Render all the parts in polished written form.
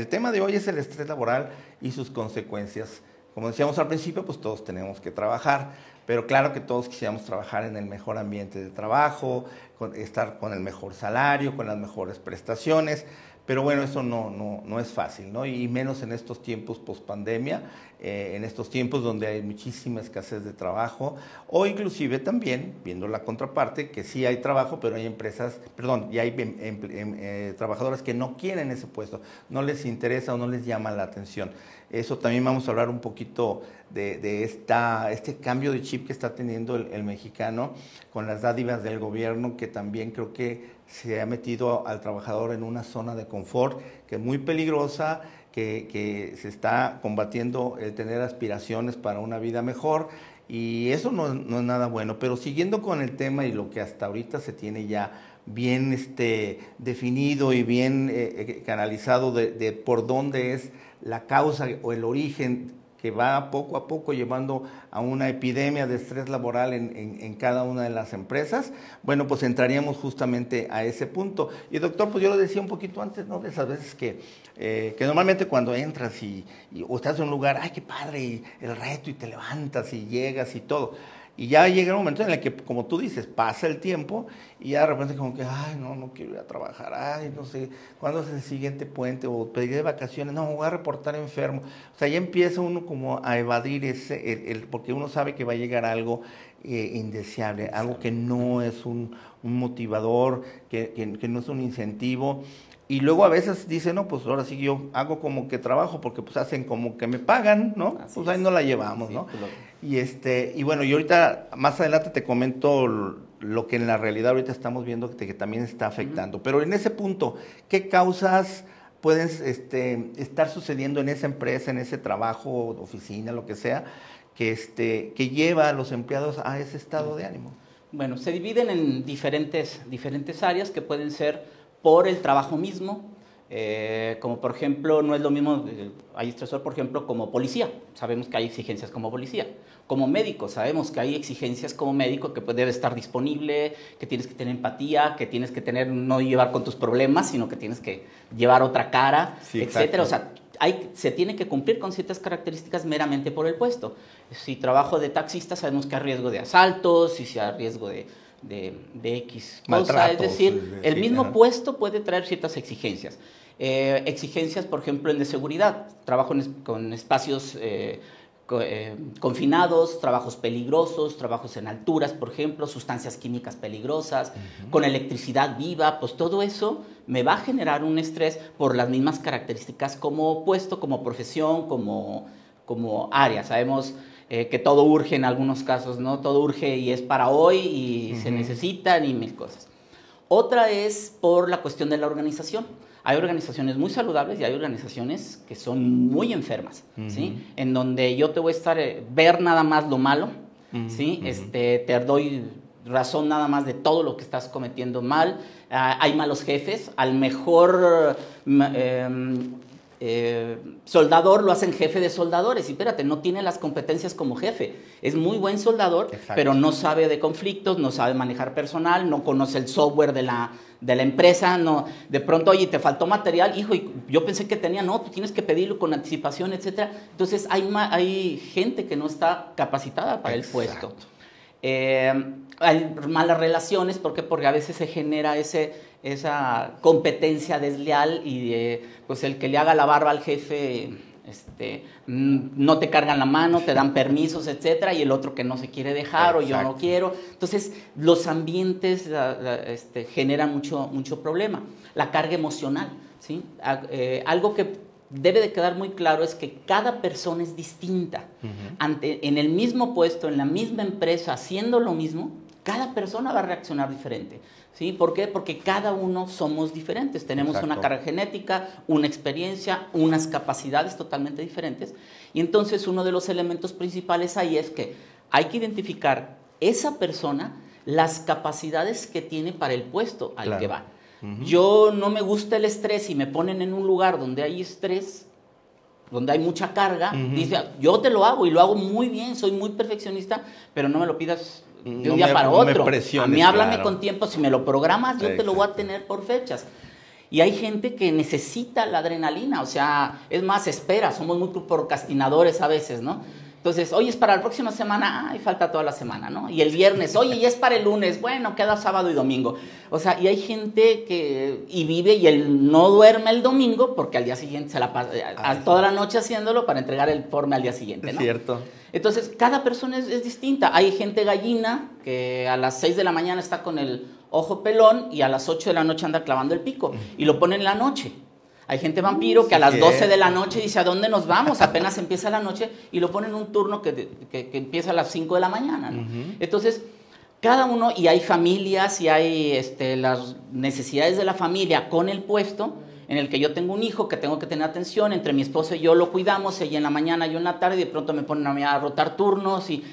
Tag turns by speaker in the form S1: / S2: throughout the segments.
S1: el tema de hoy es el estrés laboral y sus consecuencias. Como decíamos al principio, pues todos tenemos que trabajar, pero claro que todos quisiéramos trabajar en el mejor ambiente de trabajo, estar con el mejor salario, con las mejores prestaciones, pero bueno, eso no es fácil, ¿no? Y menos en estos tiempos post-pandemia, en estos tiempos donde hay muchísima escasez de trabajo, o inclusive también, viendo la contraparte, que sí hay trabajo, pero hay empresas, perdón, y hay trabajadores que no quieren ese puesto, no les interesa o no les llama la atención. Eso también vamos a hablar un poquito de este cambio de chip que está teniendo el mexicano con las dádivas del gobierno, que también creo que se ha metido al trabajador en una zona de confort que es muy peligrosa, que se está combatiendo el tener aspiraciones para una vida mejor, y eso no es nada bueno. Pero siguiendo con el tema y lo que hasta ahorita se tiene ya bien definido y bien canalizado de por dónde es la causa o el origen que va poco a poco llevando a una epidemia de estrés laboral en cada una de las empresas, bueno, pues entraríamos justamente a ese punto. Y doctor, pues yo lo decía un poquito antes, ¿no? De esas veces que normalmente cuando entras o estás en un lugar, ¡ay, qué padre! Y el reto, y te levantas y llegas y todo. Y ya llega un momento en el que, como tú dices, pasa el tiempo y ya de repente como que, ay, no quiero ir a trabajar, ay, no sé, ¿cuándo es el siguiente puente? O pediré de vacaciones, no, me voy a reportar enfermo. O sea, ya empieza uno como a evadir porque uno sabe que va a llegar algo indeseable, algo que no es un motivador, que no es un incentivo. Y luego a veces dicen, no, pues ahora sí yo hago como que trabajo porque pues hacen como que me pagan, ¿no?
S2: Así
S1: pues ahí
S2: es.
S1: no la llevamos,
S2: Sí,
S1: ¿no?
S2: pues
S1: Y bueno, y ahorita más adelante te comento lo que en la realidad ahorita estamos viendo que también está afectando. Pero en ese punto, ¿qué causas pueden estar sucediendo en esa empresa, en ese trabajo, oficina, lo que sea, que lleva a los empleados a ese estado de ánimo?
S2: Bueno, se dividen en diferentes áreas que pueden ser por el trabajo mismo, como por ejemplo, no es lo mismo, hay estresor, por ejemplo, como policía, sabemos que hay exigencias como policía, como médico, sabemos que hay exigencias como médico que debe estar disponible, que tienes que tener empatía, que tienes que no llevar con tus problemas, sino que tienes que llevar otra cara,
S1: Sí,
S2: etcétera.
S1: exacto.
S2: O sea, se tiene que cumplir con ciertas características meramente por el puesto. Si trabajo de taxista, sabemos que hay riesgo de asaltos, y si hay riesgo de X cosa,
S1: Maltratos,
S2: es decir, el mismo
S1: ajá.
S2: puesto puede traer ciertas exigencias. Exigencias, por ejemplo, en de seguridad, trabajo con espacios confinados, trabajos peligrosos, trabajos en alturas, por ejemplo, sustancias químicas peligrosas, con electricidad viva, pues todo eso me va a generar un estrés por las mismas características como puesto, como profesión, como área. Sabemos que todo urge en algunos casos, ¿no? Todo urge y es para hoy y se necesitan y mil cosas. Otra es por la cuestión de la organización. Hay organizaciones muy saludables y hay organizaciones que son muy enfermas, ¿sí? En donde yo te voy a estar, ver nada más lo malo, ¿sí? Te doy razón nada más de todo lo que estás cometiendo mal. Hay malos jefes, al mejor soldador lo hacen jefe de soldadores, y espérate, no tiene las competencias como jefe, es muy buen soldador,
S1: Exacto.
S2: pero no sabe de conflictos, no sabe manejar personal, no conoce el software de la empresa, no, de pronto, oye, te faltó material, hijo, y yo pensé que tenía, no, tú tienes que pedirlo con anticipación, etcétera. Entonces hay gente que no está capacitada para el puesto. Hay malas relaciones, ¿por qué? Porque a veces se genera esa competencia desleal y pues el que le haga la barba al jefe, no te cargan la mano, te dan permisos, etcétera, y el otro que no se quiere dejar. Exacto. O yo no quiero. Entonces, los ambientes generan mucho problema. La carga emocional, ¿sí? Algo que debe de quedar muy claro es que cada persona es distinta. En el mismo puesto, en la misma empresa, haciendo lo mismo, cada persona va a reaccionar diferente, ¿sí? ¿Por qué? Porque cada uno somos diferentes, tenemos
S1: Exacto.
S2: una carga genética, una experiencia, unas capacidades totalmente diferentes, y entonces uno de los elementos principales ahí es que hay que identificar esa persona, las capacidades que tiene para el puesto al
S1: Claro.
S2: que va. Yo no me gusta el estrés y me ponen en un lugar donde hay estrés, donde hay mucha carga, dice, yo te lo hago y lo hago muy bien, soy muy perfeccionista, pero no me lo pidas de un día para otro. A mí háblame con tiempo, si me lo programas, yo te lo voy a tener por fechas. Y hay gente que necesita la adrenalina, o sea, es más, espera, somos muy procrastinadores a veces, ¿no? Entonces, oye, es para la próxima semana, ay, falta toda la semana, ¿no? Y el viernes, oye, ya es para el lunes, bueno, queda sábado y domingo. O sea, y hay gente que vive y él no duerme el domingo porque al día siguiente se la pasa toda la noche haciéndolo para entregar el informe al día siguiente, ¿no?
S1: Es cierto.
S2: Entonces, cada persona es distinta. Hay gente gallina que a las 6 de la mañana está con el ojo pelón y a las 8 de la noche anda clavando el pico y lo pone en la noche. Hay gente vampiro que a las 12 de la noche dice, ¿a dónde nos vamos? Apenas empieza la noche y lo pone en un turno que empieza a las 5 de la mañana, ¿no? Entonces, cada uno, y hay familias y hay las necesidades de la familia con el puesto, en el que yo tengo un hijo que tengo que tener atención, entre mi esposo y yo lo cuidamos, ella en la mañana, yo en la tarde, y de pronto me ponen a mí a rotar turnos. Y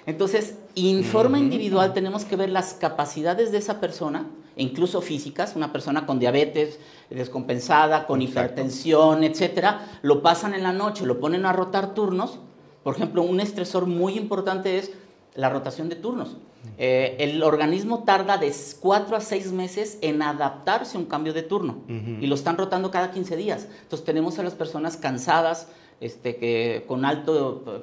S2: entonces, en forma individual tenemos que ver las capacidades de esa persona, incluso físicas, una persona con diabetes descompensada, con hipertensión, etcétera, lo pasan en la noche, lo ponen a rotar turnos. Por ejemplo, un estresor muy importante es la rotación de turnos. El organismo tarda de 4 a 6 meses en adaptarse a un cambio de turno y lo están rotando cada 15 días. Entonces tenemos a las personas cansadas, que con alta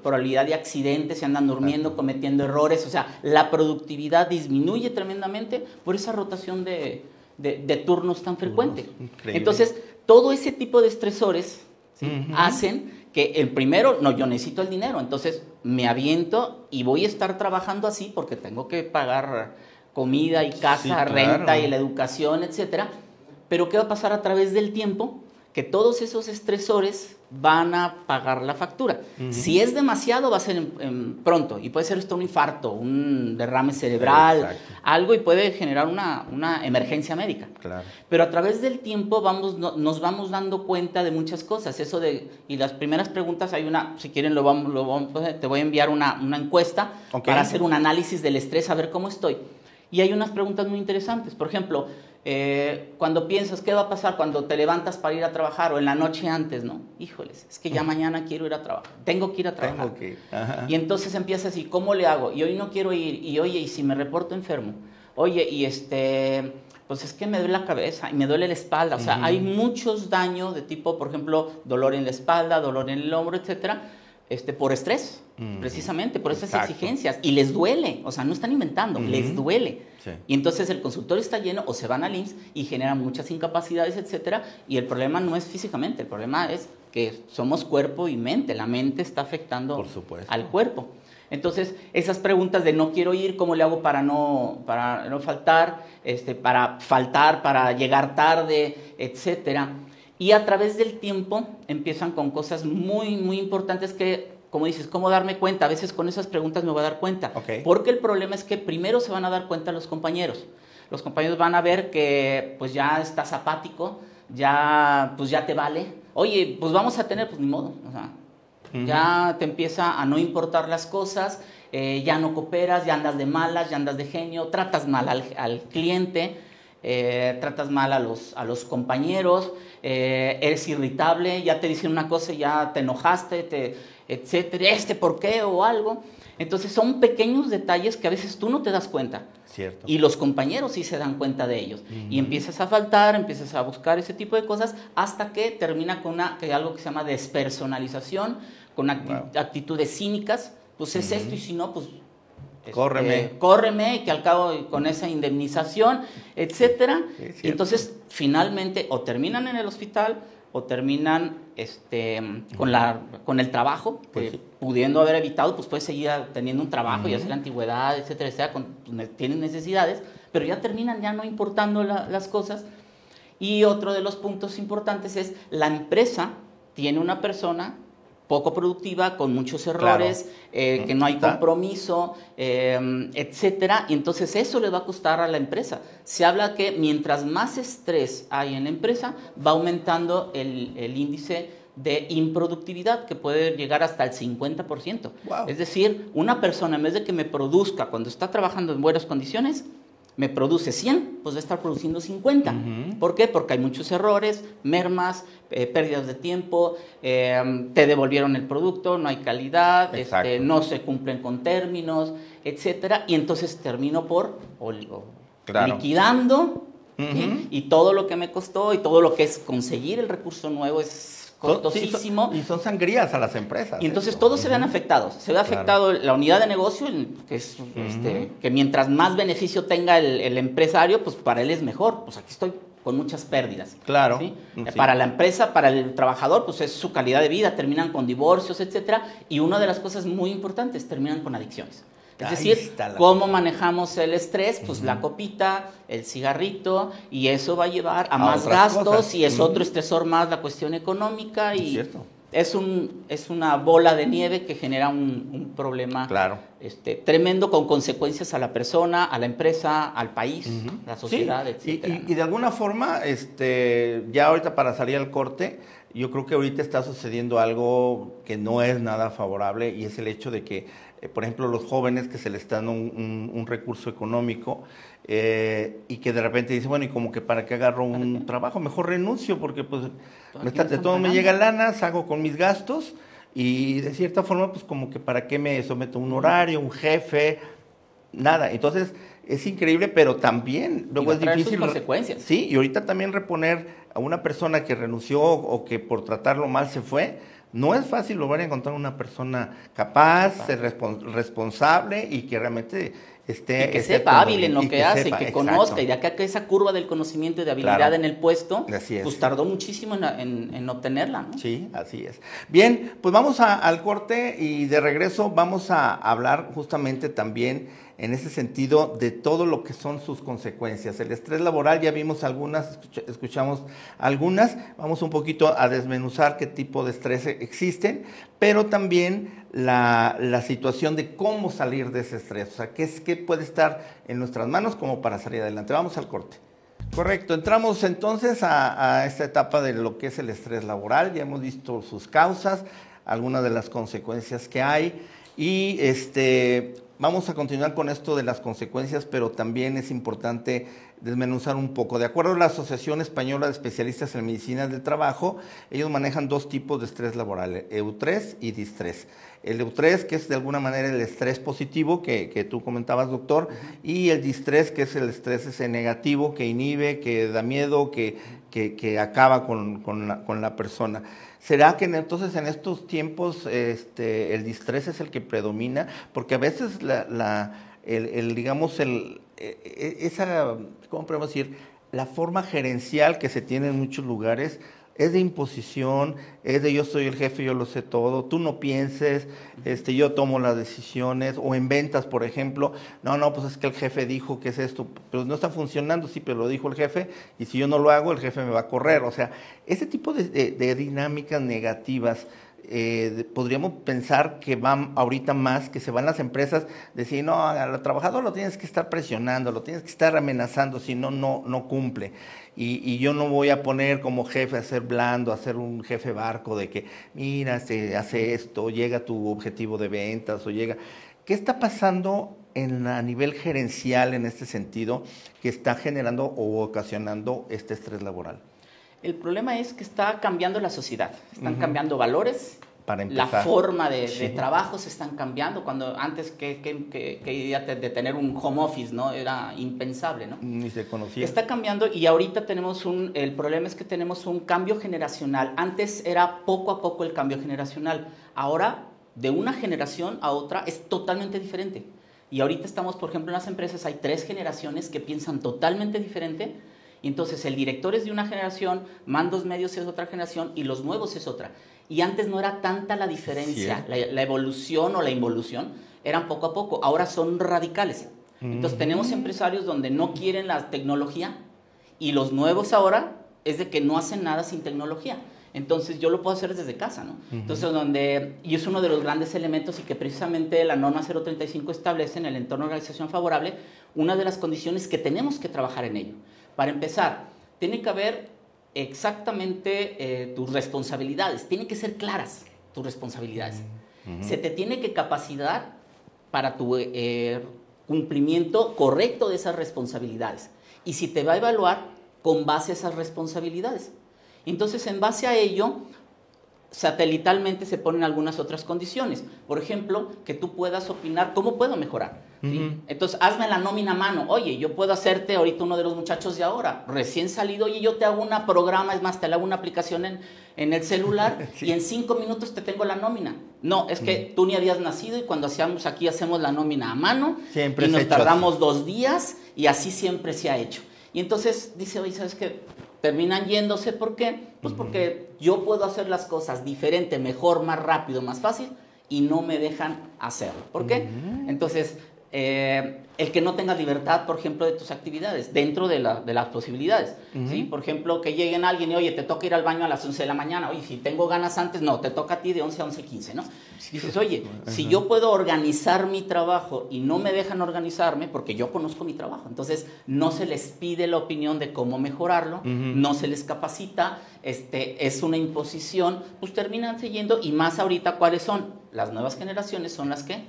S2: probabilidad de accidentes, se andan durmiendo, cometiendo errores. O sea, la productividad disminuye tremendamente por esa rotación de turnos tan frecuente. Entonces, todo ese tipo de estresores, ¿sí? Hacen que el primero, no, yo necesito el dinero, entonces me aviento y voy a estar trabajando así porque tengo que pagar comida y casa, renta y la educación, etcétera. Pero ¿qué va a pasar a través del tiempo? Que todos esos estresores van a pagar la factura. Si es demasiado, va a ser pronto, y puede ser esto un infarto, un derrame cerebral, algo, y puede generar una emergencia médica. Claro. Pero a través del tiempo nos vamos dando cuenta de muchas cosas. Y las primeras preguntas, hay una, si quieren te voy a enviar una encuesta para hacer un análisis del estrés, a ver cómo estoy. Y hay unas preguntas muy interesantes. Por ejemplo, cuando piensas, ¿qué va a pasar cuando te levantas para ir a trabajar o en la noche antes, no? Híjoles, es que ya mañana quiero ir a trabajar, tengo que ir a trabajar. Y entonces empiezas así, ¿cómo le hago? Y hoy no quiero ir, y oye, ¿y si me reporto enfermo? Oye, y pues es que me duele la cabeza y me duele la espalda. O sea, hay muchos daños de tipo, por ejemplo, dolor en la espalda, dolor en el hombro, etcétera, por estrés, precisamente, por esas exigencias. Y les duele, o sea, no están inventando, les duele. Sí. Y entonces el consultorio está lleno o se van al IMSS y generan muchas incapacidades, etcétera. Y el problema no es físicamente, el problema es que somos cuerpo y mente. La mente está afectando al cuerpo. Entonces, esas preguntas de no quiero ir, ¿cómo le hago para no faltar, para llegar tarde, etcétera? Y a través del tiempo empiezan con cosas muy, muy importantes que, como dices, ¿cómo darme cuenta? A veces con esas preguntas me voy a dar cuenta. Porque el problema es que primero se van a dar cuenta los compañeros. Los compañeros van a ver que pues ya estás apático, pues ya te vale. Oye, pues vamos a tener, pues ni modo. O sea, ya te empieza a no importar las cosas, ya no cooperas, ya andas de malas, ya andas de genio, tratas mal al cliente. Tratas mal a los compañeros, eres irritable, ya te dicen una cosa y ya te enojaste, etcétera, ¿por qué? O algo. Entonces son pequeños detalles que a veces tú no te das cuenta. Cierto. Y los compañeros sí se dan cuenta de ellos. Y empiezas a faltar, empiezas a buscar ese tipo de cosas hasta que termina con algo que se llama despersonalización, con actitudes cínicas. Pues es esto, y si no, pues córreme, y que al cabo con esa indemnización, etcétera. Y entonces finalmente o terminan en el hospital o terminan con el trabajo, pudiendo haber evitado, pues puedes seguir teniendo un trabajo y hacer antigüedad, etcétera, tienen necesidades, pero ya terminan ya no importando las cosas. Y otro de los puntos importantes es la empresa tiene una persona poco productiva, con muchos errores, que no hay compromiso, etcétera, y entonces eso le va a costar a la empresa. Se habla que mientras más estrés hay en la empresa, va aumentando el índice de improductividad, que puede llegar hasta el 50%. Wow. Es decir, una persona, en vez de que me produzca cuando está trabajando en buenas condiciones, me produce 100, pues va a estar produciendo 50. ¿Por qué? Porque hay muchos errores, mermas, pérdidas de tiempo, te devolvieron el producto, no hay calidad, no se cumplen con términos, etcétera, y entonces termino por liquidando ¿sí? Y todo lo que me costó y todo lo que es conseguir el recurso nuevo es costosísimo.
S1: Y son sangrías a las empresas.
S2: Y entonces todos se ven afectados. Se ve afectado la unidad de negocio, que es que mientras más beneficio tenga el empresario, pues para él es mejor. Pues aquí estoy con muchas pérdidas.
S1: Claro.
S2: ¿sí?
S1: Sí.
S2: Para la empresa, para el trabajador, pues es su calidad de vida, terminan con divorcios, etcétera. Y una de las cosas muy importantes, terminan con adicciones. Es decir, cómo manejamos el estrés, pues la copita, el cigarrito, y eso va a llevar a más gastos cosas. Y es otro estresor más la cuestión económica y es una bola de nieve que genera un problema tremendo con consecuencias a la persona, a la empresa, al país, la sociedad, etcétera.
S1: Y de alguna forma, ya ahorita para salir al corte, yo creo que ahorita está sucediendo algo que no es nada favorable y es el hecho de que por ejemplo, los jóvenes que se les dan un recurso económico y que de repente dicen, bueno, y como que para qué agarro un trabajo, mejor renuncio porque pues de todo me llega lana, hago con mis gastos y de cierta forma pues como que para qué me someto a un horario, un jefe, nada. Entonces es increíble, pero también luego es difícil.
S2: Sus consecuencias.
S1: Sí, y ahorita también reponer a una persona que renunció o que por tratarlo mal se fue. No es fácil lograr encontrar una persona capaz, responsable y que realmente esté...
S2: Y que sepa hábil en lo que hace, que conozca. Y de acá que esa curva del conocimiento y de habilidad en el puesto, pues tardó muchísimo en obtenerla, ¿no?
S1: Sí, así es. Bien, pues vamos al corte y de regreso vamos a hablar justamente también en ese sentido de todo lo que son sus consecuencias. El estrés laboral, ya vimos algunas, escuchamos algunas, vamos un poquito a desmenuzar qué tipo de estrés existen, pero también la situación de cómo salir de ese estrés, o sea, qué puede estar en nuestras manos como para salir adelante. Vamos al corte. Correcto, entramos entonces a esta etapa de lo que es el estrés laboral, ya hemos visto sus causas, algunas de las consecuencias que hay y vamos a continuar con esto de las consecuencias, pero también es importante desmenuzar un poco. De acuerdo a la Asociación Española de Especialistas en Medicina del Trabajo, ellos manejan dos tipos de estrés laboral, eutrés y distrés. El eutrés, que es de alguna manera el estrés positivo que tú comentabas, doctor, y el distrés, que es el estrés ese negativo, que inhibe, que da miedo, que acaba con la persona. ¿Será que entonces en estos tiempos el distrés es el que predomina? Porque a veces ¿cómo podemos decir? La forma gerencial que se tiene en muchos lugares es de imposición, es de yo soy el jefe, yo lo sé todo, tú no pienses, yo tomo las decisiones, o en ventas, por ejemplo, no, pues es que el jefe dijo que es esto, pero no está funcionando, sí, pero lo dijo el jefe, y si yo no lo hago, el jefe me va a correr, o sea, ese tipo de dinámicas negativas, podríamos pensar que van ahorita más, que se van las empresas, decir, no, al trabajador lo tienes que estar presionando, lo tienes que estar amenazando, si no cumple. Y yo no voy a poner como jefe a ser blando, a ser un jefe barco de que, mira, hace esto, llega a tu objetivo de ventas o llega... ¿Qué está pasando a nivel gerencial en este sentido que está generando o ocasionando este estrés laboral?
S2: El problema es que está cambiando la sociedad, están cambiando valores,
S1: para empezar.
S2: La forma de trabajo se están cambiando, cuando antes que idea de tener un home office, ¿no? Era impensable, ¿no?
S1: Ni se conocía.
S2: Está cambiando y ahorita tenemos el problema es que tenemos un cambio generacional. Antes era poco a poco el cambio generacional, ahora de una generación a otra es totalmente diferente. Y ahorita estamos, por ejemplo, en las empresas hay 3 generaciones que piensan totalmente diferente. Y entonces el director es de una generación, mandos medios es otra generación y los nuevos es otra. Y antes no era tanta la diferencia, la evolución o la involución, eran poco a poco, ahora son radicales. Entonces tenemos empresarios donde no quieren la tecnología y los nuevos ahora es de que no hacen nada sin tecnología. Entonces yo lo puedo hacer desde casa, ¿no? Entonces y es uno de los grandes elementos y que precisamente la norma 035 establece en el entorno de organización favorable una de las condiciones que tenemos que trabajar en ello. Para empezar, tiene que haber exactamente tus responsabilidades, tienen que ser claras tus responsabilidades. Se te tiene que capacitar para tu cumplimiento correcto de esas responsabilidades. Y si te va a evaluar con base a esas responsabilidades. Entonces, en base a ello, satelitalmente se ponen algunas otras condiciones. Por ejemplo, que tú puedas opinar, ¿cómo puedo mejorar? ¿sí? Entonces, hazme la nómina a mano. Oye, yo puedo hacerte ahorita uno de los muchachos de ahora, recién salido, oye, yo te hago una programa, es más, te hago una aplicación en el celular
S1: Sí.
S2: y en 5 minutos te tengo la nómina. No, es que tú ni habías nacido y cuando hacemos aquí hacemos la nómina a mano
S1: Siempre
S2: y
S1: se ha
S2: nos
S1: hecho
S2: tardamos
S1: así.
S2: 2 días y así siempre se ha hecho. Y entonces dice, oye, ¿sabes qué? Terminan yéndose, ¿por qué? Pues porque yo puedo hacer las cosas diferente, mejor, más rápido, más fácil y no me dejan hacerlo. ¿Por qué? Entonces, el que no tengas libertad, por ejemplo, de tus actividades, dentro de las posibilidades, ¿sí? Por ejemplo, que lleguen alguien y, oye, te toca ir al baño a las 11 de la mañana, oye, si tengo ganas antes, no, te toca a ti de 11 a 11:15, ¿no? Dices, oye, si yo puedo organizar mi trabajo y no me dejan organizarme, porque yo conozco mi trabajo, entonces no se les pide la opinión de cómo mejorarlo, no se les capacita, es una imposición, pues terminan siguiendo, y más ahorita, ¿cuáles son? Las nuevas generaciones son las que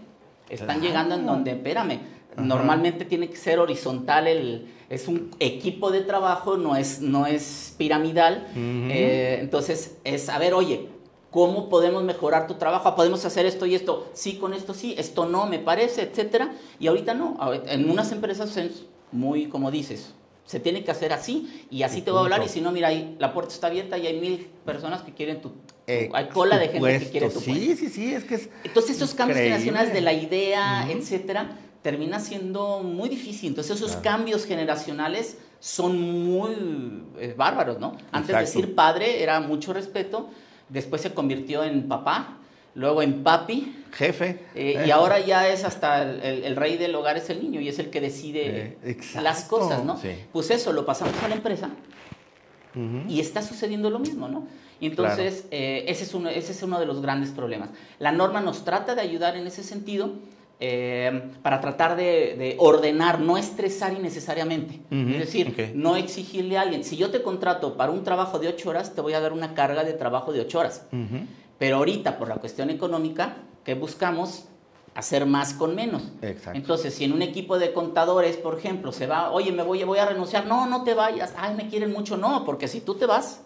S2: están llegando en donde, espérame, normalmente tiene que ser horizontal, es un equipo de trabajo, no es piramidal, entonces es, a ver, oye, ¿cómo podemos mejorar tu trabajo? ¿Podemos hacer esto y esto? Sí, con esto sí, esto no, me parece, etcétera, y ahorita no, en unas empresas es muy, como dices, se tiene que hacer así, y así te voy a hablar, y si no, mira, ahí la puerta está abierta y hay 1000 personas que quieren hay cola de gente que quiere tu puesto.
S1: Sí, es que es
S2: entonces esos cambios
S1: increíble.
S2: generacionales de la idea, etcétera, termina siendo muy difícil. Entonces esos cambios generacionales son muy bárbaros, ¿no? Antes de decir padre era mucho respeto, después se convirtió en papá, luego en papi,
S1: jefe,
S2: y ahora ya es hasta el rey del hogar es el niño y es el que decide las cosas, ¿no?
S1: Sí.
S2: Pues eso lo pasamos a la empresa y está sucediendo lo mismo, ¿no? Y entonces ese es uno de los grandes problemas. La norma nos trata de ayudar en ese sentido, para tratar de ordenar, no estresar innecesariamente. Es decir, no exigirle a alguien. Si yo te contrato para un trabajo de 8 horas, te voy a dar una carga de trabajo de 8 horas. Pero ahorita, por la cuestión económica, ¿qué buscamos? Hacer más con menos.
S1: Exacto.
S2: Entonces, si en un equipo de contadores, por ejemplo, se va, oye, voy a renunciar. No, no te vayas. Ay, me quieren mucho. No, porque si tú te vas,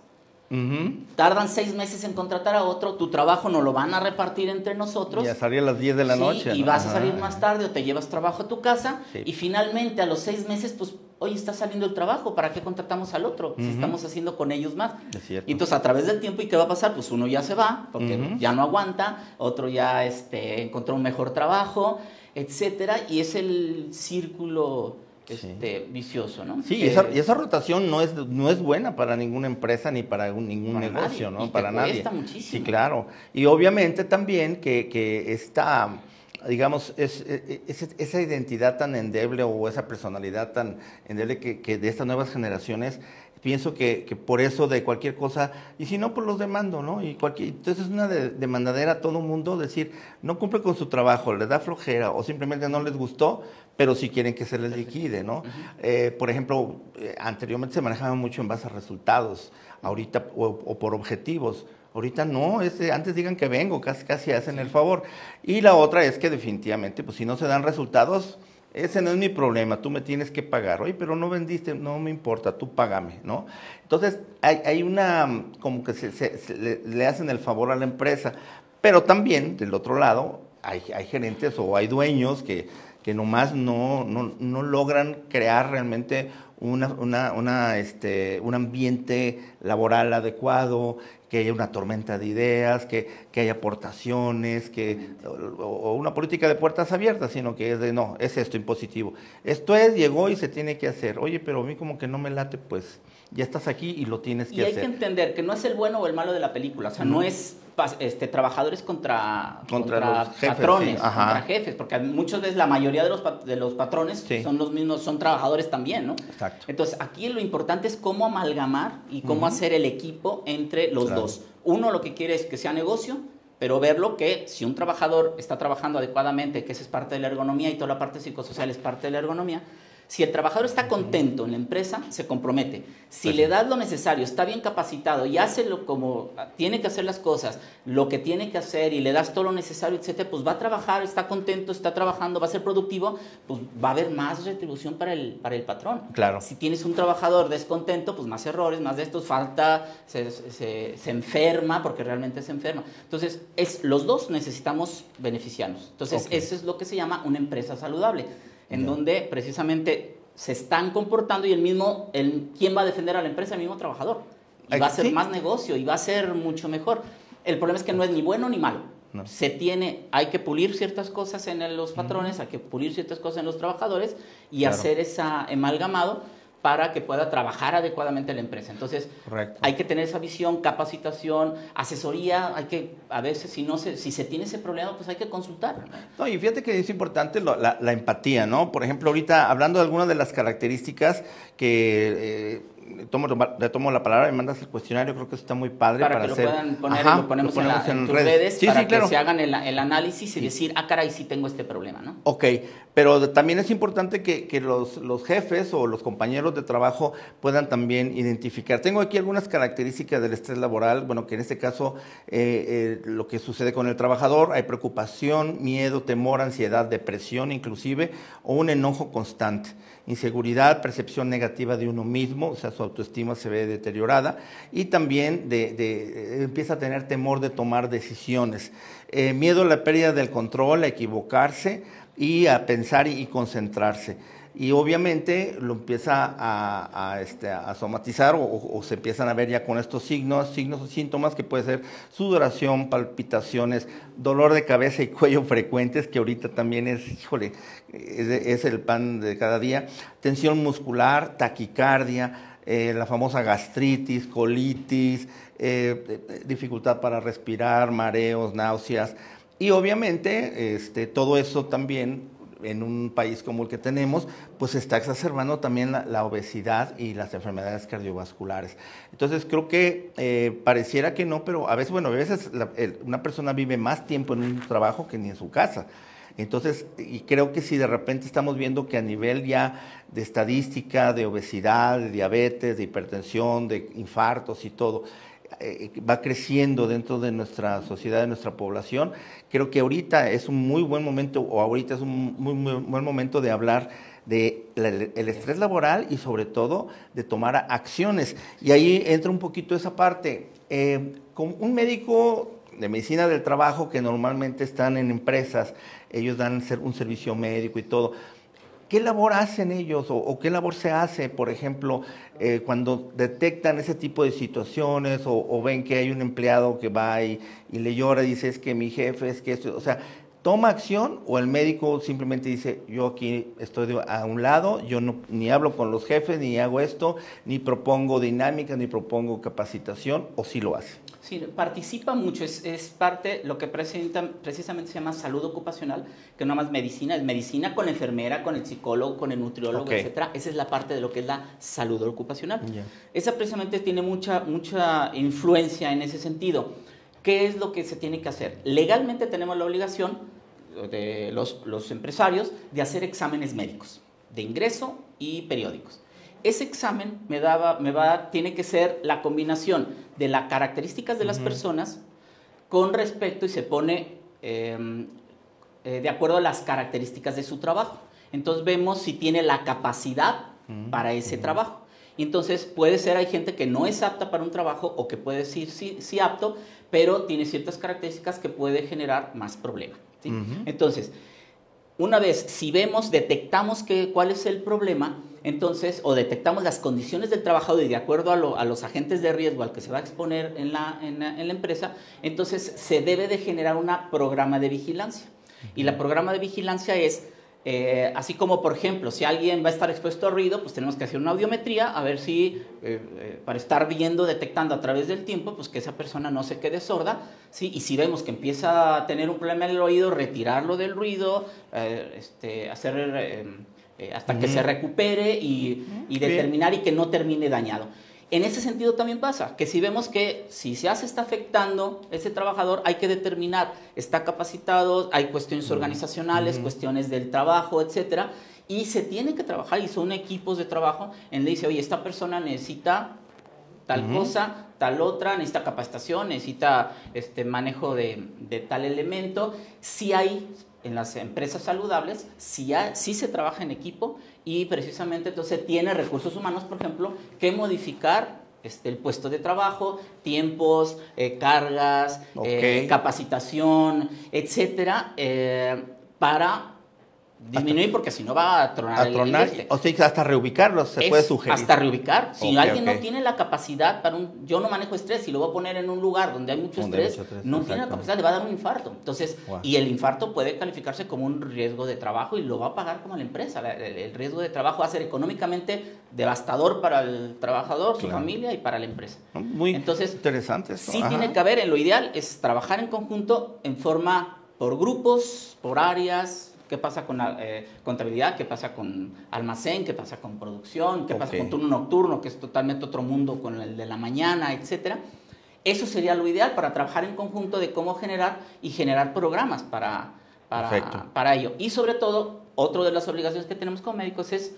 S2: tardan 6 meses en contratar a otro, tu trabajo no lo van a repartir entre nosotros.
S1: Y a salir a las 10 de la noche.
S2: Y
S1: ¿no?
S2: vas a salir más tarde o te llevas trabajo a tu casa,
S1: Sí.
S2: y finalmente a los 6 meses, pues, oye, está saliendo el trabajo, ¿para qué contratamos al otro? Si estamos haciendo con ellos más.
S1: Es cierto.
S2: Y entonces a través del tiempo, ¿y qué va a pasar? Pues uno ya se va, porque ya no aguanta, otro ya encontró un mejor trabajo, etcétera, y es el círculo vicioso, ¿no?
S1: Sí, y esa rotación no es buena para ninguna empresa ni para ningún
S2: para
S1: negocio,
S2: nadie.
S1: ¿no?
S2: Y
S1: para
S2: te
S1: nadie.
S2: cuesta muchísimo.
S1: Sí, claro. Y obviamente también que esta, digamos, esa identidad tan endeble o esa personalidad tan endeble que de estas nuevas generaciones, pienso que por eso de cualquier cosa, y si no, pues los demando, ¿no? Entonces es una demandadera a todo mundo, decir, no cumple con su trabajo, les da flojera o simplemente no les gustó, pero sí quieren que se les liquide, ¿no? Por ejemplo, anteriormente se manejaba mucho en base a resultados, ahorita, o por objetivos. Ahorita no, antes digan que vengo, casi hacen el favor. Y la otra es que definitivamente, pues si no se dan resultados, ese no es mi problema, tú me tienes que pagar. Oye, pero no vendiste, no me importa, tú págame, ¿no? Entonces, hay una, como que le hacen el favor a la empresa, pero también, del otro lado, hay gerentes o hay dueños que nomás no logran crear realmente un ambiente laboral adecuado, que haya una tormenta de ideas, que haya aportaciones, o una política de puertas abiertas, sino que es esto impositivo. Esto llegó y se tiene que hacer. Oye, pero a mí como que no me late, pues ya estás aquí y lo tienes que hacer.
S2: Y hay que entender que no es el bueno o el malo de la película, o sea, no es trabajadores contra
S1: los jefes,
S2: patrones,
S1: sí.
S2: contra jefes, porque muchas veces la mayoría de los patrones son los mismos, son trabajadores también, ¿no?
S1: Exacto.
S2: Entonces, aquí lo importante es cómo amalgamar y cómo hacer el equipo entre los dos. Uno lo que quiere es que sea negocio, pero verlo que si un trabajador está trabajando adecuadamente, que esa es parte de la ergonomía y toda la parte psicosocial es parte de la ergonomía, Si el trabajador está contento en la empresa, se compromete. Si le das lo necesario, está bien capacitado y hace como tiene que hacer las cosas, lo que tiene que hacer y le das todo lo necesario, etcétera, pues va a trabajar, está contento, está trabajando, va a ser productivo, pues va a haber más retribución para el patrón.
S1: Claro.
S2: Si tienes un trabajador descontento, pues más errores, más de estos, falta, se enferma, porque realmente se enferma. Entonces, los dos necesitamos beneficiarnos. Entonces, eso es lo que se llama una empresa saludable, en donde precisamente se están comportando y ¿quién va a defender a la empresa? El mismo trabajador. Y va a ser más negocio y va a ser mucho mejor. El problema es que no es ni bueno ni malo. No. Hay que pulir ciertas cosas en los patrones, hay que pulir ciertas cosas en los trabajadores y hacer ese amalgamado para que pueda trabajar adecuadamente la empresa. Entonces, hay que tener esa visión, capacitación, asesoría. A veces, si se tiene ese problema, pues hay que consultar.
S1: No, y fíjate que es importante la empatía, ¿no? Por ejemplo, ahorita hablando de algunas de las características que le tomo la palabra, me mandas el cuestionario, creo que eso está muy padre.
S2: Para que
S1: hacer,
S2: lo puedan poner, lo ponemos en tus redes, sí, para que se hagan el análisis y decir, caray, sí tengo este problema, ¿no?
S1: Ok, pero también es importante que los jefes o los compañeros de trabajo puedan también identificar. Tengo aquí algunas características del estrés laboral, bueno, que en este caso lo que sucede con el trabajador, hay preocupación, miedo, temor, ansiedad, depresión inclusive, o un enojo constante, inseguridad, percepción negativa de uno mismo, o sea, su autoestima se ve deteriorada, y también empieza a tener temor de tomar decisiones, miedo a la pérdida del control, a equivocarse y a pensar y concentrarse. Y obviamente lo empieza a somatizar o se empiezan a ver ya con estos signos o síntomas que puede ser sudoración, palpitaciones, dolor de cabeza y cuello frecuentes, que ahorita también es el pan de cada día, tensión muscular, taquicardia, la famosa gastritis, colitis, dificultad para respirar, mareos, náuseas, y obviamente todo eso también en un país como el que tenemos, pues está exacerbando también la obesidad y las enfermedades cardiovasculares. Entonces creo que pareciera que no, pero a veces una persona vive más tiempo en un trabajo que ni en su casa. Entonces, y creo que si de repente estamos viendo que a nivel ya de estadística, de obesidad, de diabetes, de hipertensión, de infartos y todo, va creciendo dentro de nuestra sociedad, de nuestra población, creo que ahorita es un muy buen momento, muy buen momento de hablar de el estrés laboral y sobre todo de tomar acciones. Y ahí entra un poquito esa parte. Como un médico de medicina del trabajo que normalmente están en empresas, ellos dan un servicio médico y todo. ¿Qué labor hacen ellos o qué labor se hace, por ejemplo, cuando detectan ese tipo de situaciones o ven que hay un empleado que va y le llora y dice, es que mi jefe, es que esto, o sea, ¿toma acción o el médico simplemente dice, yo aquí estoy a un lado, yo ni hablo con los jefes, ni hago esto, ni propongo dinámicas, ni propongo capacitación, o sí lo hace?
S2: Sí, participa mucho, es parte, lo que precisamente se llama salud ocupacional, que no más medicina, es medicina con la enfermera, con el psicólogo, con el nutriólogo, etcétera. Esa es la parte de lo que es la salud ocupacional. Esa precisamente tiene mucha influencia en ese sentido. ¿Qué es lo que se tiene que hacer? Legalmente tenemos la obligación de los empresarios de hacer exámenes médicos, de ingreso y periódicos. Ese examen tiene que ser la combinación de las características de las personas con respecto y se pone de acuerdo a las características de su trabajo. Entonces vemos si tiene la capacidad para ese trabajo. Y entonces puede ser, hay gente que no es apta para un trabajo o que puede decir sí apto, pero tiene ciertas características que puede generar más problema, ¿sí? Entonces, una vez, si detectamos cuál es el problema, entonces, o detectamos las condiciones del trabajador y de acuerdo a los agentes de riesgo al que se va a exponer en la empresa, entonces se debe de generar un programa de vigilancia. Y el programa de vigilancia es, así como, por ejemplo, si alguien va a estar expuesto a ruido, pues tenemos que hacer una audiometría, a ver si, para estar detectando a través del tiempo, pues que esa persona no se quede sorda, ¿sí? Y si vemos que empieza a tener un problema en el oído, retirarlo del ruido, hacer hasta que se recupere y determinar y que no termine dañado. En ese sentido también pasa, que si vemos que si se está afectando ese trabajador, hay que determinar, está capacitado, hay cuestiones organizacionales, cuestiones del trabajo, etcétera, y se tiene que trabajar, y son equipos de trabajo en donde dice, oye, esta persona necesita tal cosa, tal otra, necesita capacitación, necesita manejo de tal elemento. Sí hay, en las empresas saludables, sí se trabaja en equipo, y precisamente entonces tiene recursos humanos, por ejemplo, que modificar el puesto de trabajo, tiempos, cargas, capacitación, etcétera, para disminuir, porque si no va a tronar el
S1: O sea, hasta reubicarlos se puede sugerir.
S2: Hasta reubicar. Si alguien no tiene la capacidad para yo no manejo estrés y lo voy a poner en un lugar donde hay mucho estrés, no tiene la capacidad, le va a dar un infarto. Entonces, y el infarto puede calificarse como un riesgo de trabajo y lo va a pagar como la empresa. El riesgo de trabajo va a ser económicamente devastador para el trabajador, su familia y para la empresa.
S1: Muy interesante esto.
S2: Sí tiene que haber, en lo ideal es trabajar en conjunto en forma por grupos, por áreas. ¿Qué pasa con contabilidad? ¿Qué pasa con almacén? ¿Qué pasa con producción? ¿Qué pasa con turno nocturno, que es totalmente otro mundo con el de la mañana, etcétera? Eso sería lo ideal para trabajar en conjunto de cómo generar programas para ello. Y sobre todo, otra de las obligaciones que tenemos como médicos es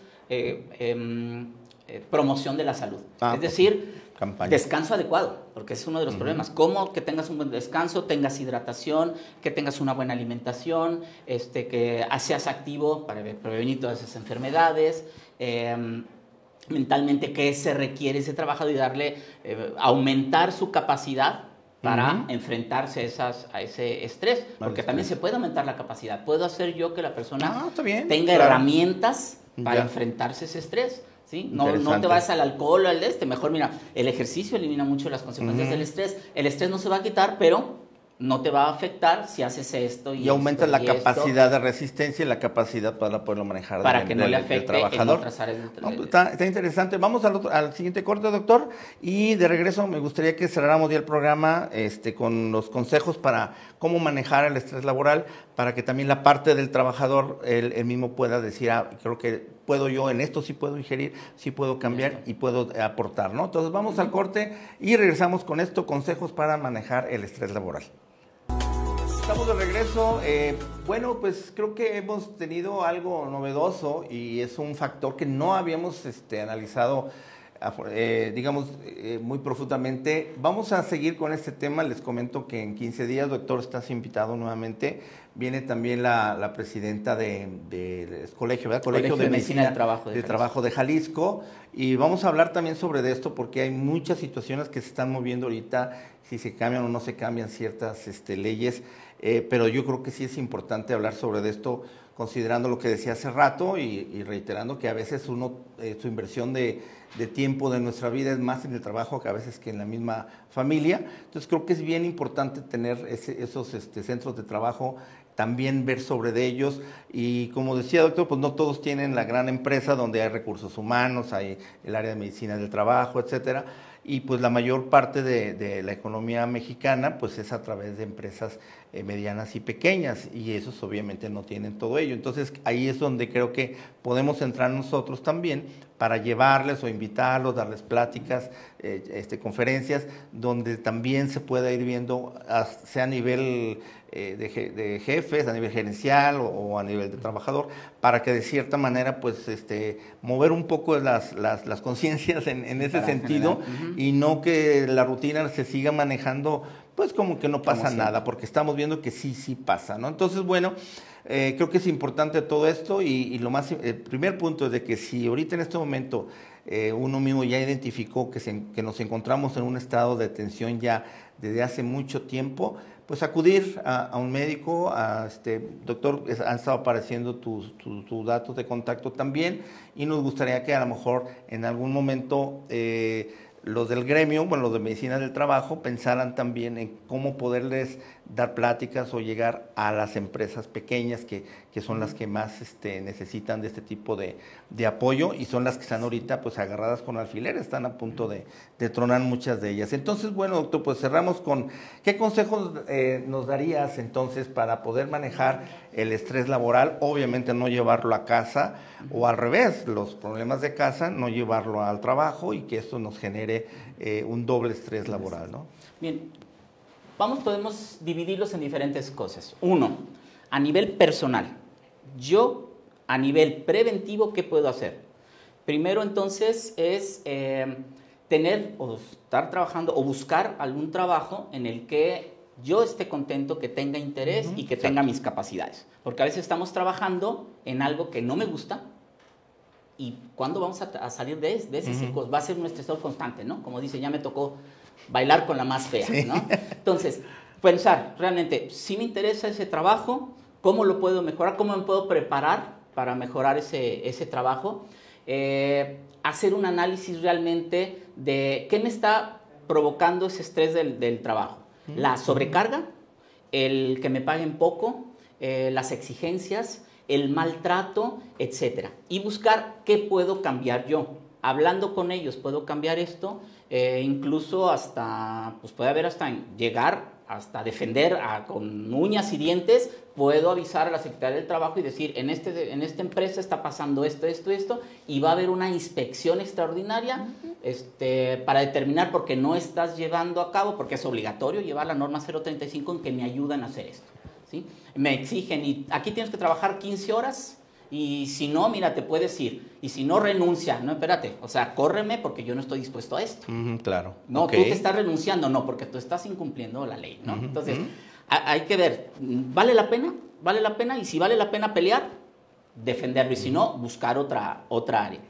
S2: promoción de la salud. Es decir, descanso adecuado, porque es uno de los problemas. Cómo que tengas un buen descanso, tengas hidratación, que tengas una buena alimentación, que seas activo para prevenir todas esas enfermedades, mentalmente qué se requiere ese trabajador y darle, aumentar su capacidad para enfrentarse a ese estrés, porque también se puede aumentar la capacidad. Puedo hacer yo que la persona tenga herramientas para enfrentarse a ese estrés. ¿Sí? No te vas al alcohol o al mejor mira, el ejercicio elimina mucho las consecuencias del estrés. El estrés no se va a quitar, pero no te va a afectar si haces esto y
S1: aumenta la capacidad de resistencia y la capacidad para poderlo manejar
S2: para que no le afecte en otras áreas del
S1: está interesante. Vamos al siguiente corte, doctor, y de regreso me gustaría que cerráramos ya el programa con los consejos para cómo manejar el estrés laboral, para que también la parte del trabajador él mismo pueda decir, creo que puedo yo en esto, sí puedo ingerir, sí puedo cambiar y puedo aportar, ¿no? Entonces vamos al corte y regresamos con esto, consejos para manejar el estrés laboral. Estamos de regreso. Bueno, pues creo que hemos tenido algo novedoso y es un factor que no habíamos analizado, digamos, muy profundamente. Vamos a seguir con este tema. Les comento que en 15 días, doctor, estás invitado nuevamente. Viene también la presidenta del colegio, ¿verdad?
S2: Colegio de Medicina del
S1: Trabajo de Jalisco. Y vamos a hablar también sobre esto porque hay muchas situaciones que se están moviendo ahorita, si se cambian o no se cambian ciertas leyes. Pero yo creo que sí es importante hablar sobre esto, considerando lo que decía hace rato y reiterando que a veces su inversión de tiempo de nuestra vida es más en el trabajo que a veces que en la misma familia. Entonces creo que es bien importante tener esos centros de trabajo, también ver sobre de ellos, y como decía, doctor, pues no todos tienen la gran empresa donde hay recursos humanos, hay el área de medicina del trabajo, etcétera, y pues la mayor parte de la economía mexicana pues es a través de empresas medianas y pequeñas, y esos obviamente no tienen todo ello. Entonces ahí es donde creo que podemos entrar nosotros también para llevarles o invitarlos, darles pláticas, conferencias, donde también se pueda ir viendo, sea a nivel de jefes, a nivel gerencial o a nivel de trabajador, para que de cierta manera pues mover un poco las conciencias en ese sentido, y no que la rutina se siga manejando pues como que no pasa nada, porque estamos viendo que sí pasa, ¿no? Entonces, bueno, creo que es importante todo esto, y el primer punto es de que si ahorita en este momento uno mismo ya identificó que nos encontramos en un estado de tensión ya desde hace mucho tiempo, pues acudir a un médico, doctor, han estado apareciendo tus datos de contacto también, y nos gustaría que a lo mejor en algún momento los del gremio, bueno, los de medicina del trabajo, pensaran también en cómo poderles dar pláticas o llegar a las empresas pequeñas que son las que más necesitan de este tipo de apoyo, y son las que están ahorita pues agarradas con alfileres, están a punto de tronar muchas de ellas. Entonces, bueno, doctor, pues cerramos con ¿qué consejos nos darías entonces para poder manejar el estrés laboral? Obviamente no llevarlo a casa, o al revés, los problemas de casa, no llevarlo al trabajo, y que esto nos genere un doble estrés laboral, ¿no?
S2: Bien, podemos dividirlos en diferentes cosas. Uno, a nivel personal, yo A nivel preventivo, ¿qué puedo hacer? Primero, entonces, es tener o estar trabajando o buscar algún trabajo en el que yo esté contento, que tenga interés y que tenga mis capacidades. Porque a veces estamos trabajando en algo que no me gusta y ¿cuándo vamos a salir de ese ciclo? Va a ser un estresor constante, ¿no? Como dice, ya me tocó bailar con la más fea, ¿no? Entonces, pensar realmente, si me interesa ese trabajo, ¿cómo lo puedo mejorar? ¿Cómo me puedo preparar para mejorar ese trabajo? Hacer un análisis realmente de qué me está provocando ese estrés del trabajo. La sobrecarga, el que me paguen poco, las exigencias, el maltrato, etcétera. Y buscar qué puedo cambiar yo. Hablando con ellos, puedo cambiar esto, incluso hasta, pues puede haber hasta llegar hasta defender con uñas y dientes, puedo avisar a la Secretaría del Trabajo y decir, en esta empresa está pasando esto, y va a haber una inspección extraordinaria para determinar por qué no estás llevando a cabo, porque es obligatorio llevar la norma 035 en que me ayudan a hacer esto, ¿sí? Me exigen, y aquí tienes que trabajar 15 horas, y si no, mira, te puedes ir. Y si no, renuncia. No, espérate. O sea, córreme porque yo no estoy dispuesto a esto.
S1: Claro.
S2: No, tú te estás renunciando. No, porque tú estás incumpliendo la ley, ¿no? Entonces, hay que ver, ¿vale la pena? ¿Vale la pena? Y si vale la pena pelear, defenderlo. Y si no, buscar otra área.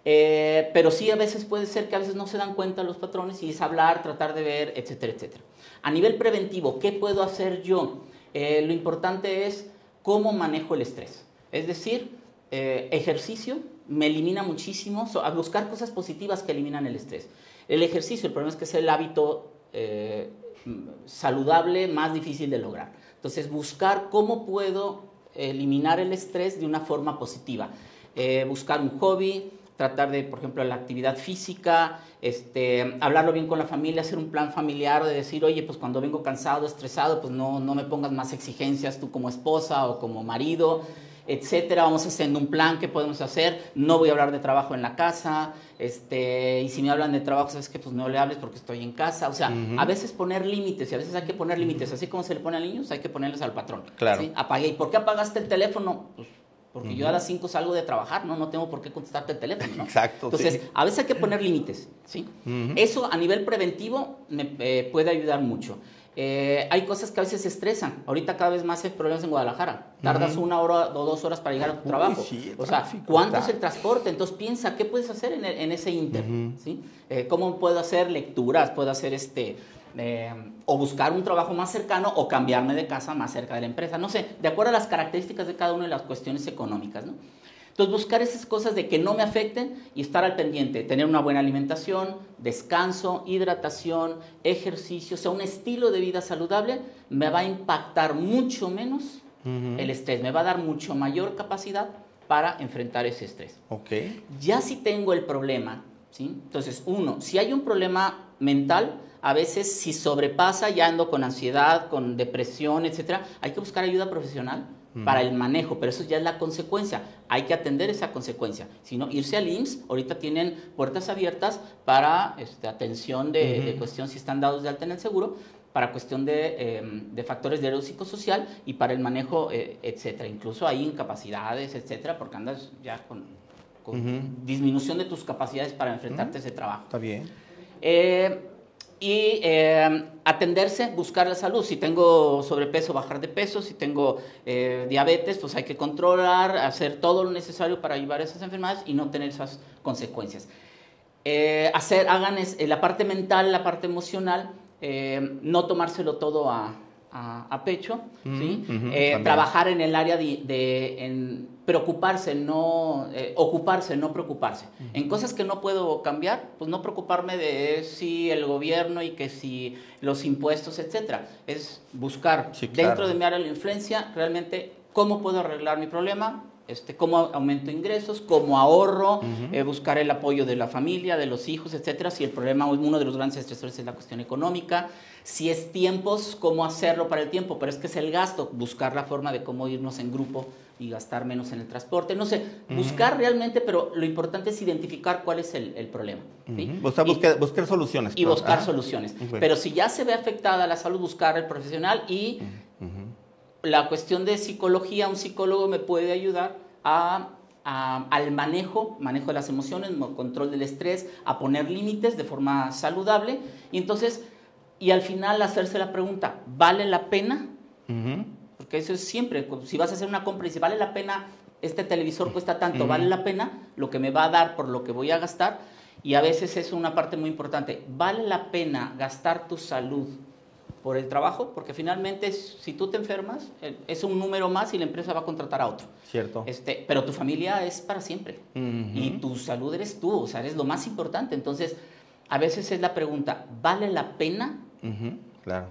S2: Pero sí, a veces puede ser que a veces no se dan cuenta los patrones y es hablar, tratar de ver, etcétera, etcétera. A nivel preventivo, ¿qué puedo hacer yo? Lo importante es cómo manejo el estrés. Es decir, ejercicio me elimina muchísimo, a buscar cosas positivas que eliminan el estrés. El ejercicio, el problema es que es el hábito saludable más difícil de lograr. Entonces, buscar cómo puedo eliminar el estrés de una forma positiva. Buscar un hobby, tratar de, por ejemplo, la actividad física, hablarlo bien con la familia, hacer un plan familiar de decir, oye, pues cuando vengo cansado, estresado, pues no me pongas más exigencias tú como esposa o como marido, etcétera. Vamos haciendo un plan, ¿qué podemos hacer? No voy a hablar de trabajo en la casa, y si me hablan de trabajo, sabes que pues no le hables porque estoy en casa. O sea, a veces poner límites, y a veces hay que poner límites, así como se le pone a niños, hay que ponerles al patrón.
S1: Claro.
S2: ¿Sí? Apagué. ¿Y por qué apagaste el teléfono? Pues porque yo a las 5 salgo de trabajar, no tengo por qué contestarte el teléfono, ¿no?
S1: Exacto.
S2: Entonces,
S1: sí.
S2: A veces hay que poner límites, ¿sí? Eso a nivel preventivo me puede ayudar mucho. Hay cosas que a veces estresan. Ahorita cada vez más hay problemas en Guadalajara. Tardas 1 hora o 2 horas para llegar a tu trabajo.
S1: Sí,
S2: o sea, ¿cuánto es el transporte? Entonces piensa, ¿qué puedes hacer en ese inter? ¿Sí? ¿Cómo puedo hacer lecturas? ¿Puedo hacer o buscar un trabajo más cercano o cambiarme de casa más cerca de la empresa? No sé, de acuerdo a las características de cada una de las cuestiones económicas, ¿no? Entonces, buscar esas cosas de que no me afecten y estar al pendiente, tener una buena alimentación, descanso, hidratación, ejercicio, o sea, un estilo de vida saludable me va a impactar mucho menos el estrés, me va a dar mucho mayor capacidad para enfrentar ese estrés.
S1: Okay.
S2: Ya si tengo el problema, ¿sí? Entonces, si hay un problema mental, a veces si sobrepasa, ya ando con ansiedad, con depresión, etcétera, hay que buscar ayuda profesional para el manejo, pero eso ya es la consecuencia. Hay que atender esa consecuencia. Si no, irse al IMSS, ahorita tienen puertas abiertas para atención de cuestión, si están dados de alta en el seguro, para cuestión de factores de riesgo psicosocial y para el manejo, etcétera. Incluso hay incapacidades, etcétera, porque andas ya con disminución de tus capacidades para enfrentarte a ese trabajo.
S1: Está bien.
S2: Atenderse, buscar la salud. Si tengo sobrepeso, bajar de peso. Si tengo diabetes, pues hay que controlar, hacer todo lo necesario para llevar esas enfermedades y no tener esas consecuencias. Hagan la parte mental, la parte emocional, no tomárselo todo a pecho, ¿sí? Trabajar en el área de preocuparse, no ocuparse, no preocuparse. En cosas que no puedo cambiar, pues no preocuparme de si el gobierno y que si los impuestos, etcétera. Es buscar dentro de mi área de influencia realmente cómo puedo arreglar mi problema, cómo aumento ingresos, cómo ahorro, buscar el apoyo de la familia, de los hijos, etcétera. Si el problema, uno de los grandes estresores es la cuestión económica. Si es tiempos, cómo hacerlo para el tiempo, pero es que es el gasto, buscar la forma de cómo irnos en grupo y gastar menos en el transporte, no sé, buscar realmente, pero lo importante es identificar cuál es el problema. ¿Sí?
S1: O sea, buscar soluciones.
S2: Y buscar soluciones. Pero si ya se ve afectada la salud, buscar el profesional y la cuestión de psicología, un psicólogo me puede ayudar al manejo de las emociones, control del estrés, a poner límites de forma saludable. Y entonces, y al final hacerse la pregunta, ¿vale la pena? Porque eso es siempre, si vas a hacer una compra y si vale la pena, este televisor cuesta tanto, ¿vale la pena lo que me va a dar por lo que voy a gastar? Y a veces es una parte muy importante, ¿vale la pena gastar tu salud por el trabajo? Porque finalmente, si tú te enfermas, es un número más y la empresa va a contratar a otro.
S1: Cierto.
S2: Pero tu familia es para siempre. Y tu salud eres tú, o sea, eres lo más importante. Entonces, a veces es la pregunta, ¿vale la pena
S1: claro.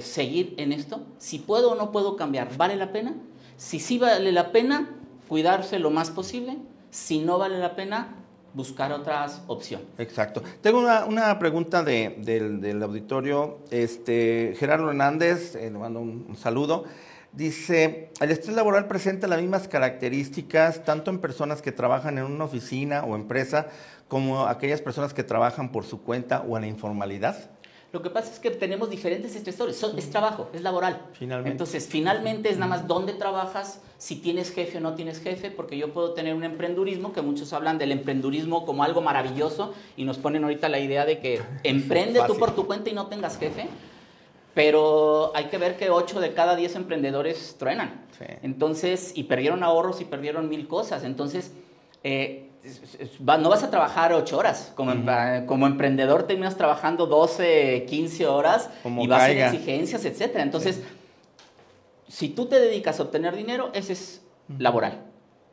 S2: seguir en esto? Si puedo o no puedo cambiar, ¿vale la pena? Si sí vale la pena, cuidarse lo más posible. Si no vale la pena, buscar otras opciones.
S1: Exacto. Tengo una pregunta del auditorio. Gerardo Hernández, le mando un saludo. Dice, ¿el estrés laboral presenta las mismas características tanto en personas que trabajan en una oficina o empresa como aquellas personas que trabajan por su cuenta o en la informalidad?
S2: Lo que pasa es que tenemos diferentes estresores, es trabajo, es laboral.
S1: Finalmente.
S2: Entonces, finalmente es nada más dónde trabajas, si tienes jefe o no tienes jefe, porque yo puedo tener un emprendurismo, que muchos hablan del emprendurismo como algo maravilloso, y nos ponen ahorita la idea de que emprende tú por tu cuenta y no tengas jefe, pero hay que ver que 8 de cada 10 emprendedores truenan.
S1: Sí.
S2: Entonces, y perdieron ahorros y perdieron 1000 cosas. Entonces, no vas a trabajar 8 horas. Como emprendedor terminas trabajando 12, 15 horas
S1: como
S2: y vas a
S1: caiga.
S2: hacer exigencias, etcétera. Entonces, si tú te dedicas a obtener dinero, ese es laboral.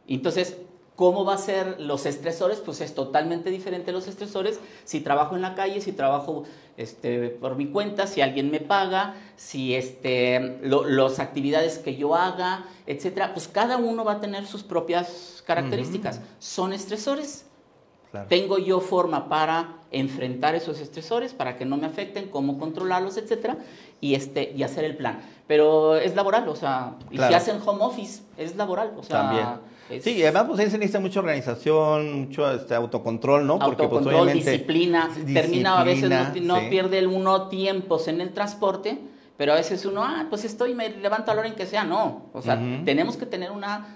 S2: Entonces, ¿cómo va a ser los estresores? Pues es totalmente diferente los estresores si trabajo en la calle, si trabajo por mi cuenta, si alguien me paga, si las actividades que yo haga, etcétera. Pues cada uno va a tener sus propias características. ¿Son estresores? Claro. ¿Tengo yo forma para enfrentar esos estresores, para que no me afecten, cómo controlarlos, etcétera? Y hacer el plan. Pero es laboral, o sea, claro. Y si hacen home office, es laboral, o sea...
S1: También. Sí, además pues ahí se necesita mucha organización, mucho autocontrol, ¿no?
S2: Porque autocontrol, pues, obviamente, disciplina, termina a veces no pierde uno tiempos en el transporte, pero a veces uno, pues me levanto a la hora en que sea, no. O sea, tenemos que tener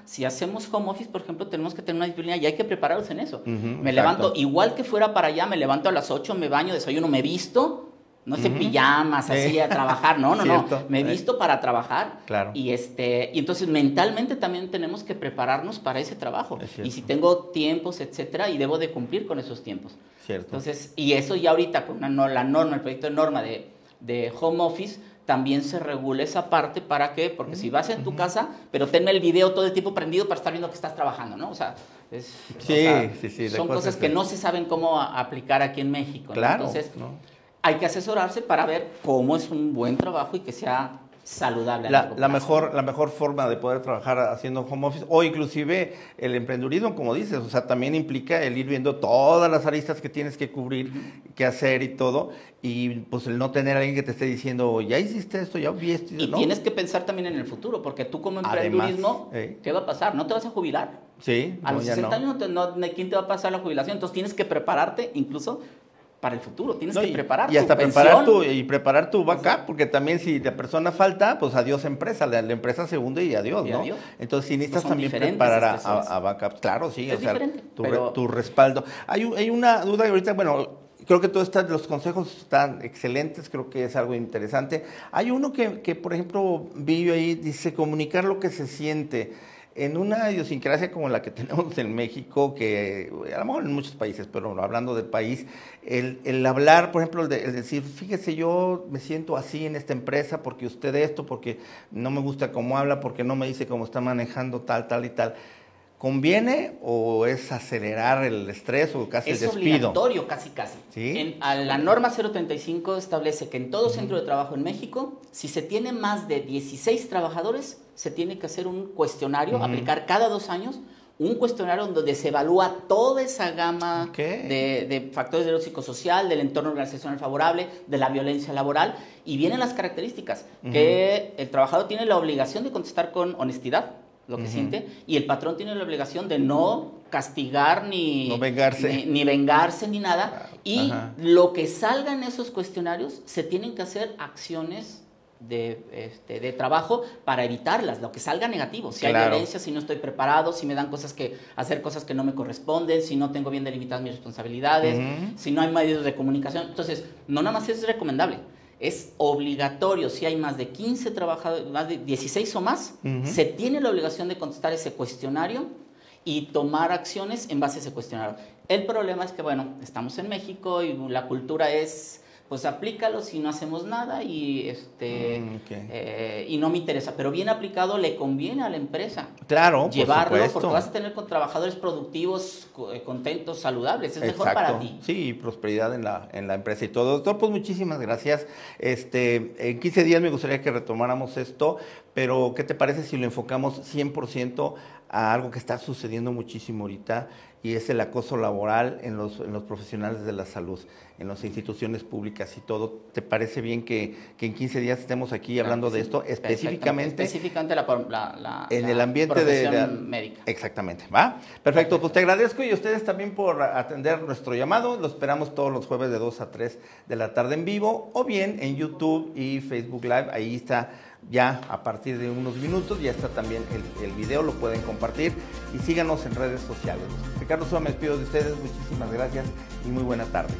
S2: si hacemos home office, por ejemplo, tenemos que tener una disciplina y hay que prepararnos en eso. Me levanto, igual que fuera para allá, me levanto a las 8, me baño, desayuno, me visto. No es en pijamas, así a trabajar, no, me he visto para trabajar.
S1: Claro.
S2: Y entonces mentalmente también tenemos que prepararnos para ese trabajo. Y si tengo tiempos, etcétera, y debo de cumplir con esos tiempos.
S1: Cierto.
S2: Entonces, y eso ya ahorita con la norma, el proyecto de norma de home office, también se regula esa parte. ¿Para qué? Porque si vas en tu casa, pero tenme el video todo el tiempo prendido para estar viendo que estás trabajando, ¿no? O sea, son cosas que no se saben cómo aplicar aquí en México.
S1: Claro.
S2: ¿No? Entonces, hay que asesorarse para ver cómo es un buen trabajo y que sea saludable.
S1: La mejor forma de poder trabajar haciendo home office, o inclusive el emprendurismo, como dices, o sea, también implica el ir viendo todas las aristas que tienes que cubrir, que hacer y todo, y pues el no tener a alguien que te esté diciendo, ya hiciste esto, ya vi esto.
S2: Y
S1: ¿no?
S2: Tienes que pensar también en el futuro, porque tú como emprendurismo, ¿qué va a pasar? No te vas a jubilar.
S1: Sí.
S2: A los 60 años, ¿quién te va a pasar la jubilación? Entonces tienes que prepararte incluso para el futuro, tienes que preparar
S1: y hasta
S2: tu
S1: preparar tu backup, porque también si la persona falta, pues adiós empresa, la empresa se hunde y adiós, ¿no?
S2: Adiós.
S1: Entonces si necesitas también preparar a backup, claro, sí,
S2: es diferente,
S1: tu respaldo. Hay una duda ahorita, bueno, creo que todos los consejos están excelentes, creo que es algo interesante. Hay uno que por ejemplo, vi yo ahí, dice comunicar lo que se siente. En una idiosincrasia como la que tenemos en México, que a lo mejor en muchos países, pero hablando del país, el hablar, por ejemplo, el decir, fíjese, yo me siento así en esta empresa porque usted esto, porque no me gusta cómo habla, porque no me dice cómo está manejando tal y tal. ¿Conviene o es acelerar el estrés o casi el despido?
S2: Es obligatorio, casi.
S1: ¿Sí?
S2: La norma 035 establece que en todo centro de trabajo en México, si se tiene más de 16 trabajadores, se tiene que hacer un cuestionario, aplicar cada 2 años, un cuestionario donde se evalúa toda esa gama de factores de lo psicosocial, del entorno organizacional favorable, de la violencia laboral, y vienen las características, que el trabajador tiene la obligación de contestar con honestidad lo que siente, y el patrón tiene la obligación de no castigar ni vengarse ni nada, y lo que salga en esos cuestionarios se tienen que hacer acciones de trabajo para evitarlas, lo que salga negativo. Si hay violencia, si no estoy preparado, si me dan hacer cosas que no me corresponden, si no tengo bien delimitadas mis responsabilidades, si no hay medios de comunicación. Entonces, no nada más es recomendable, es obligatorio. Si hay más de 15 trabajadores, más de 16 o más, se tiene la obligación de contestar ese cuestionario y tomar acciones en base a ese cuestionario. El problema es que, bueno, estamos en México y la cultura es, pues aplícalo si no hacemos nada y y no me interesa. Pero bien aplicado le conviene a la empresa.
S1: Claro,
S2: llevarlo,
S1: por supuesto,
S2: porque vas a tener con trabajadores productivos, contentos, saludables. Es mejor para ti.
S1: Sí, y prosperidad en la empresa y todo. Doctor, pues muchísimas gracias. En 15 días me gustaría que retomáramos esto, pero ¿qué te parece si lo enfocamos 100% a algo que está sucediendo muchísimo ahorita, y es el acoso laboral en los profesionales de la salud, en las instituciones públicas y todo? ¿Te parece bien que en 15 días estemos aquí hablando de esto específicamente?
S2: Específicamente
S1: en el ambiente
S2: profesión médica.
S1: Exactamente, ¿va? Perfecto, pues te agradezco, y a ustedes también por atender nuestro llamado. Lo esperamos todos los jueves de 2 a 3 de la tarde en vivo, o bien en YouTube y Facebook Live. Ahí está. Ya a partir de unos minutos ya está también el video, lo pueden compartir, y síganos en redes sociales. Ricardo Soa, me despido de ustedes, muchísimas gracias y muy buena tarde.